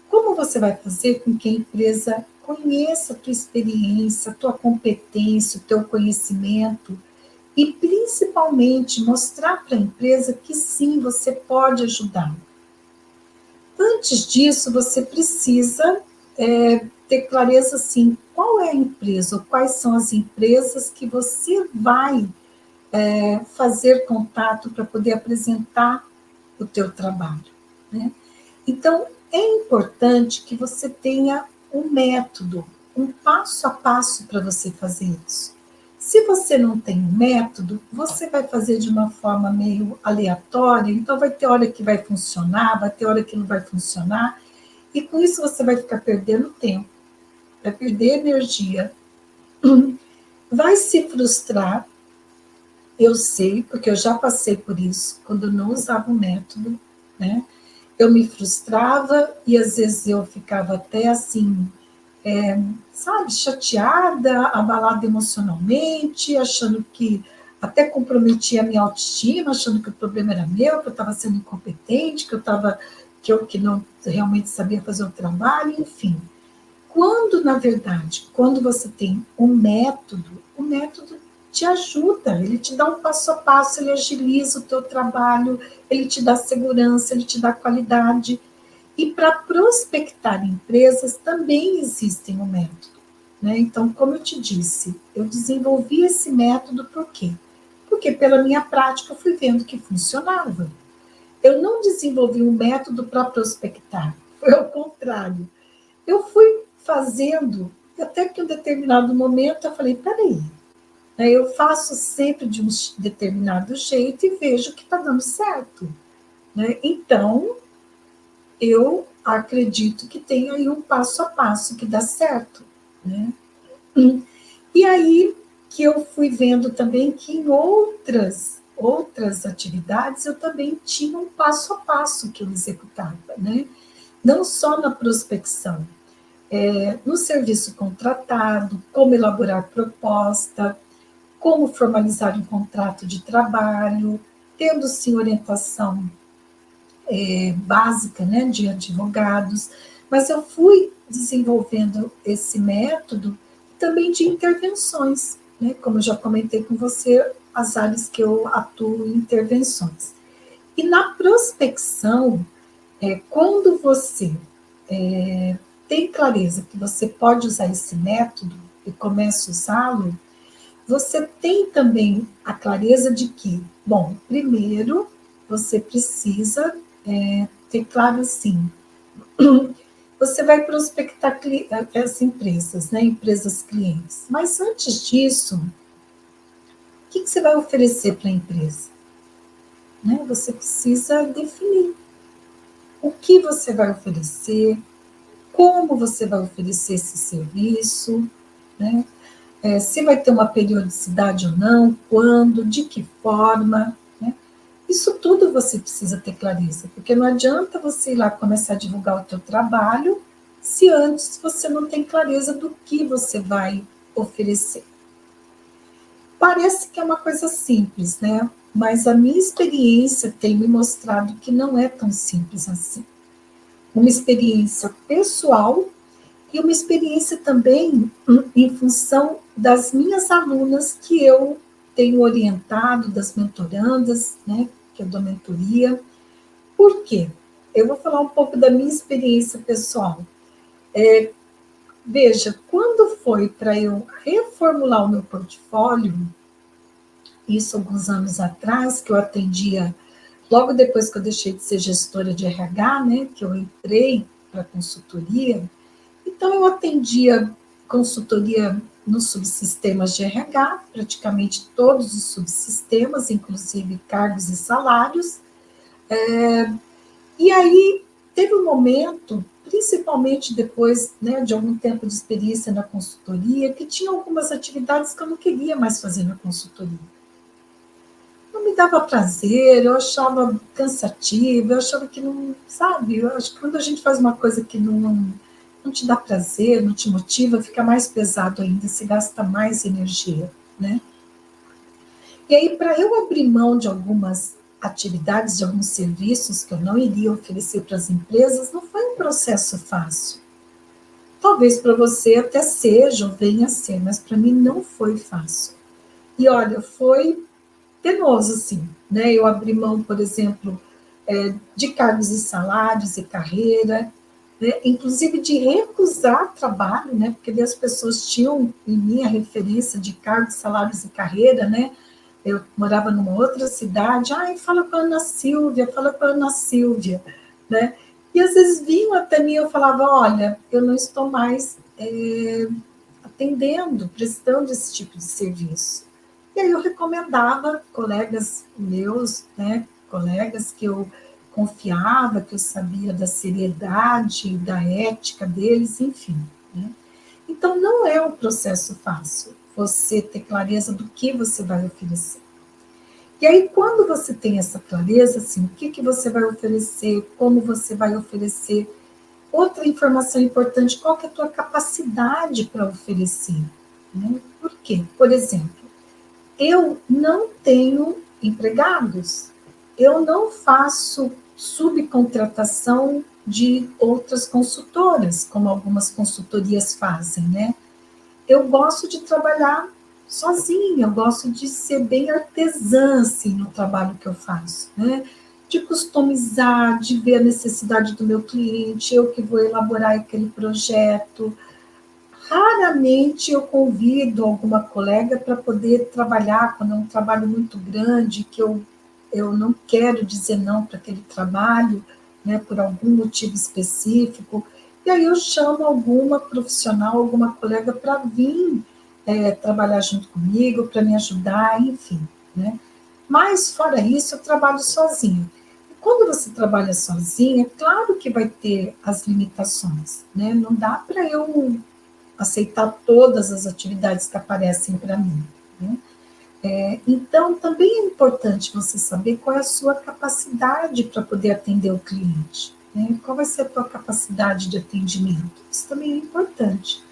Como você vai fazer com que a empresa conheça a tua experiência, a tua competência, o teu conhecimento e, principalmente, mostrar para a empresa que sim, você pode ajudar. Antes disso, você precisa ter clareza, assim, qual é a empresa, ou quais são as empresas que você vai fazer contato para poder apresentar o teu trabalho, né? Então, é importante que você tenha um método, um passo a passo para você fazer isso. Se você não tem um método, você vai fazer de uma forma meio aleatória, então vai ter hora que vai funcionar, vai ter hora que não vai funcionar, e com isso você vai ficar perdendo tempo, vai perder energia, vai se frustrar. Eu sei, porque eu já passei por isso, quando eu não usava o método, né? Eu me frustrava e às vezes eu ficava até assim, sabe, chateada, abalada emocionalmente, achando que até comprometia a minha autoestima, achando que o problema era meu, que eu estava sendo incompetente, que não realmente sabia fazer o trabalho, enfim. Quando, na verdade, quando você tem um método, o método te ajuda, ele te dá um passo a passo, ele agiliza o teu trabalho, ele te dá segurança, ele te dá qualidade. E para prospectar empresas também existe um método, né? Então, como eu te disse, eu desenvolvi esse método por quê? Porque pela minha prática eu fui vendo que funcionava. Eu não desenvolvi um método para prospectar, foi ao contrário. Eu fui fazendo, até que em um determinado momento eu falei, peraí, né, eu faço sempre de um determinado jeito e vejo que está dando certo, né? Então, eu acredito que tem aí um passo a passo que dá certo, né? E aí que eu fui vendo também que em outras atividades eu também tinha um passo a passo que eu executava, né? Não só na prospecção, no serviço contratado, como elaborar proposta, como formalizar um contrato de trabalho, tendo sim orientação básica, né, de advogados, mas eu fui desenvolvendo esse método também de intervenções, né, como eu já comentei com você, as áreas que eu atuo em intervenções. E na prospecção, quando você tem clareza que você pode usar esse método e começa a usá-lo, você tem também a clareza de que, bom, primeiro você precisa ter claro assim, você vai prospectar as empresas, né, empresas clientes, mas antes disso, o que você vai oferecer para a empresa? Né? Você precisa definir o que você vai oferecer, como você vai oferecer esse serviço, né? Se vai ter uma periodicidade ou não, quando, de que forma, né? Isso tudo você precisa ter clareza, porque não adianta você ir lá começar a divulgar o teu trabalho se antes você não tem clareza do que você vai oferecer. Parece que é uma coisa simples, né? Mas a minha experiência tem me mostrado que não é tão simples assim. Uma experiência pessoal e uma experiência também em função das minhas alunas que eu tenho orientado, das mentorandas, né, que eu dou mentoria. Por quê? Eu vou falar um pouco da minha experiência pessoal. Veja, quando foi para eu reformular o meu portfólio, isso alguns anos atrás, que eu atendia, logo depois que eu deixei de ser gestora de RH, né, que eu entrei para consultoria, então, eu atendia consultoria nos subsistemas de RH, praticamente todos os subsistemas, inclusive cargos e salários. E aí, teve um momento, principalmente depois, né, de algum tempo de experiência na consultoria, que tinha algumas atividades que eu não queria mais fazer na consultoria. Não me dava prazer, eu achava cansativo, eu achava que não, sabe, eu acho que quando a gente faz uma coisa que não te dá prazer, não te motiva, fica mais pesado ainda, se gasta mais energia, né? E aí, para eu abrir mão de algumas atividades, de alguns serviços que eu não iria oferecer para as empresas, não foi um processo fácil. Talvez para você até seja ou venha a ser, mas para mim não foi fácil. E olha, foi penoso, sim, né? Eu abri mão, por exemplo, de cargos e salários e carreira, né? Inclusive de recusar trabalho, né? Porque as pessoas tinham em mim a referência de cargos, salários e carreira, né? Eu morava numa outra cidade, ai, fala com a Ana Silvia, fala com a Ana Silvia, né? E às vezes vinham até mim e eu falava, olha, eu não estou mais atendendo, prestando esse tipo de serviço. E aí eu recomendava colegas meus, né, colegas que eu confiava, que eu sabia da seriedade, da ética deles, enfim. Né? Então, não é um processo fácil você ter clareza do que você vai oferecer. E aí, quando você tem essa clareza, assim, o que você vai oferecer, como você vai oferecer, outra informação importante, qual que é a tua capacidade para oferecer? Né? Por quê? Por exemplo, eu não tenho empregados, eu não faço subcontratação de outras consultoras, como algumas consultorias fazem, né? Eu gosto de trabalhar sozinha, eu gosto de ser bem artesã, assim, no trabalho que eu faço, né? De customizar, de ver a necessidade do meu cliente, eu que vou elaborar aquele projeto. Raramente eu convido alguma colega para poder trabalhar, quando é um trabalho muito grande, que eu não quero dizer não para aquele trabalho, né, por algum motivo específico, e aí eu chamo alguma profissional, alguma colega para vir trabalhar junto comigo, para me ajudar, enfim. Né? Mas, fora isso, eu trabalho sozinha. E quando você trabalha sozinha, claro que vai ter as limitações. Né? Não dá para eu aceitar todas as atividades que aparecem para mim. Né? Então, também é importante você saber qual é a sua capacidade para poder atender o cliente. Né? Qual vai ser a tua capacidade de atendimento? Isso também é importante.